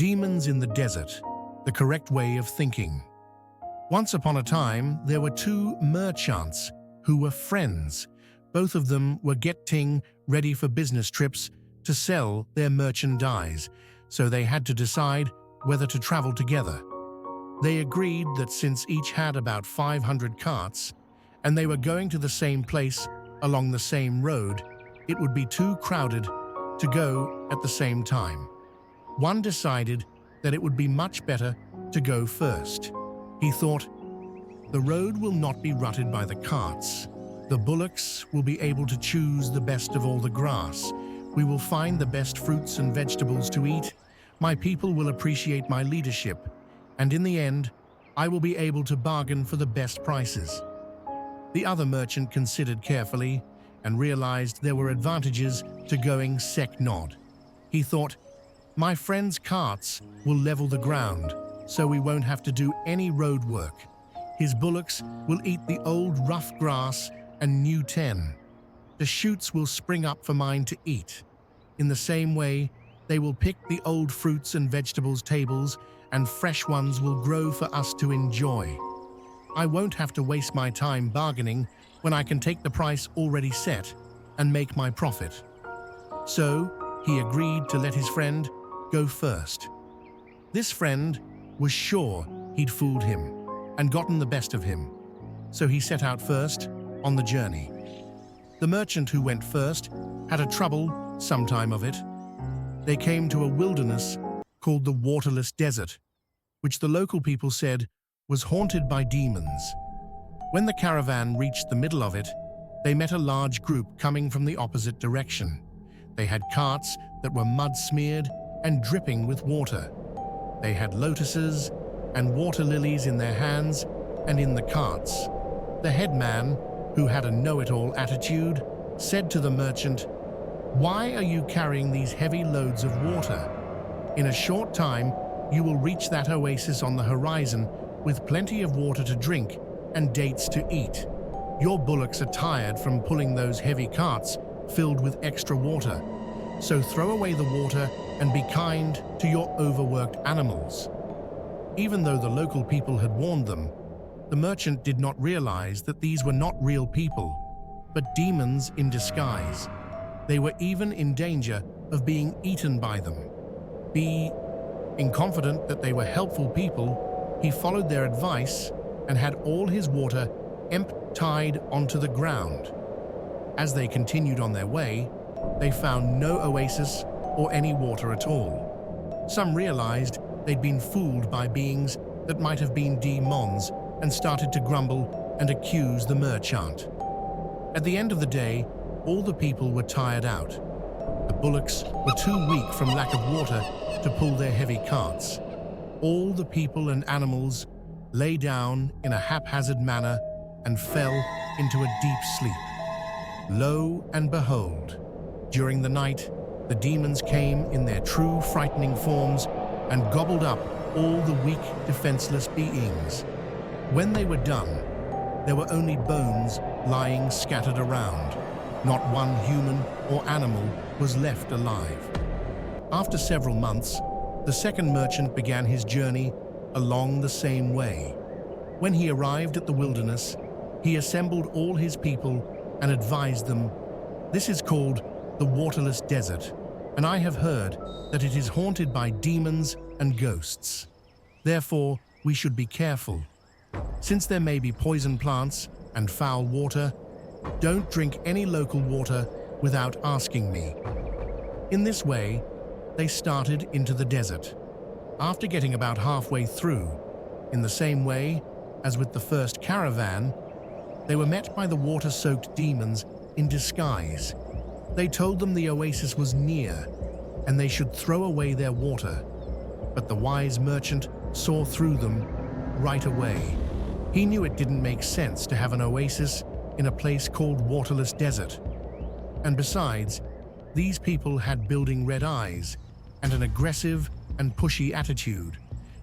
Demons in the desert, the correct way of thinking. Once upon a time, there were two merchants who were friends. Both of them were getting ready for business trips to sell their merchandise, so they had to decide whether to travel together. They agreed that since each had about 500 carts, and they were going to the same place along the same road, it would be too crowded to go at the same time. One decided that it would be much better to go first. He thought, the road will not be rutted by the carts. The bullocks will be able to choose the best of all the grass. We will find the best fruits and vegetables to eat. My people will appreciate my leadership, and in the end, I will be able to bargain for the best prices. The other merchant considered carefully and realized there were advantages to going sec-nod. He thought, my friend's carts will level the ground, so we won't have to do any road work. His bullocks will eat the old rough grass and new ten. The shoots will spring up for mine to eat. In the same way, they will pick the old fruits and vegetables tables, and fresh ones will grow for us to enjoy. I won't have to waste my time bargaining when I can take the price already set and make my profit. So, he agreed to let his friend go first. This friend was sure he'd fooled him and gotten the best of him, so he set out first on the journey. The merchant who went first had a trouble some time of it. They came to a wilderness called the waterless desert, which the local people said was haunted by demons. When the caravan reached the middle of it, they met a large group coming from the opposite direction. They had carts that were mud-smeared and dripping with water. They had lotuses and water lilies in their hands and in the carts. The headman, who had a know-it-all attitude, said to the merchant, "Why are you carrying these heavy loads of water? In a short time, you will reach that oasis on the horizon with plenty of water to drink and dates to eat. Your bullocks are tired from pulling those heavy carts filled with extra water, so throw away the water and be kind to your overworked animals." Even though the local people had warned them, the merchant did not realize that these were not real people, but demons in disguise. They were even in danger of being eaten by them. Being confident that they were helpful people, he followed their advice and had all his water emptied onto the ground. As they continued on their way, they found no oasis or any water at all. Some realized they'd been fooled by beings that might have been demons and started to grumble and accuse the merchant. At the end of the day, all the people were tired out. The bullocks were too weak from lack of water to pull their heavy carts. All the people and animals lay down in a haphazard manner and fell into a deep sleep. Lo and behold, during the night, the demons came in their true frightening forms and gobbled up all the weak, defenseless beings. When they were done, there were only bones lying scattered around. Not one human or animal was left alive. After several months, the second merchant began his journey along the same way. When he arrived at the wilderness, he assembled all his people and advised them, "This is called the waterless desert, and I have heard that it is haunted by demons and ghosts. Therefore, we should be careful. Since there may be poison plants and foul water, don't drink any local water without asking me." In this way, they started into the desert. After getting about halfway through, in the same way as with the first caravan, they were met by the water-soaked demons in disguise. They told them the oasis was near and they should throw away their water. But the wise merchant saw through them right away. He knew it didn't make sense to have an oasis in a place called Waterless Desert. And besides, these people had building red eyes and an aggressive and pushy attitude,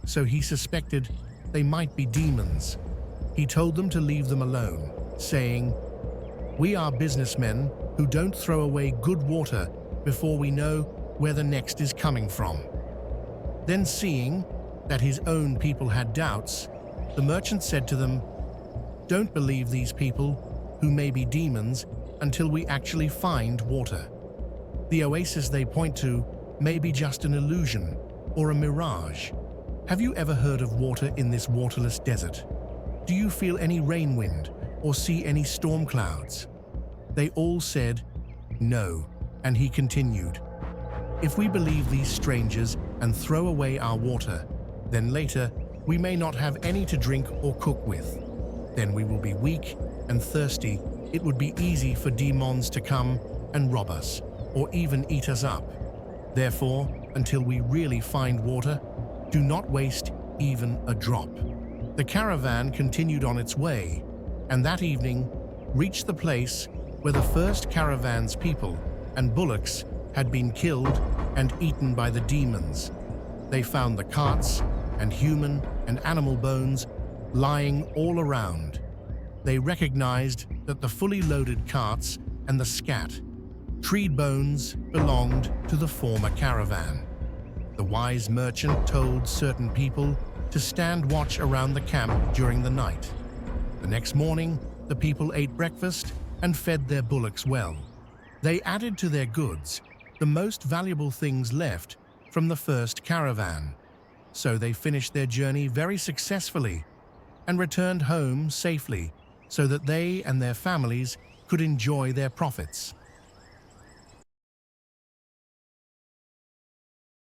so he suspected they might be demons. He told them to leave them alone, saying, "We are businessmen who don't throw away good water before we know where the next is coming from." Then seeing that his own people had doubts, the merchant said to them, "Don't believe these people, who may be demons, until we actually find water. The oasis they point to may be just an illusion or a mirage. Have you ever heard of water in this waterless desert? Do you feel any rain wind or see any storm clouds?" They all said, "No," and he continued, "If we believe these strangers and throw away our water, then later we may not have any to drink or cook with. Then we will be weak and thirsty. It would be easy for demons to come and rob us, or even eat us up. Therefore, until we really find water, do not waste even a drop." The caravan continued on its way, and that evening reached the place where the first caravan's people and bullocks had been killed and eaten by the demons. They found the carts and human and animal bones lying all around. They recognized that the fully loaded carts and the scat, treed bones, belonged to the former caravan. The wise merchant told certain people to stand watch around the camp during the night. The next morning, the people ate breakfast and fed their bullocks well. They added to their goods the most valuable things left from the first caravan. So they finished their journey very successfully and returned home safely so that they and their families could enjoy their profits.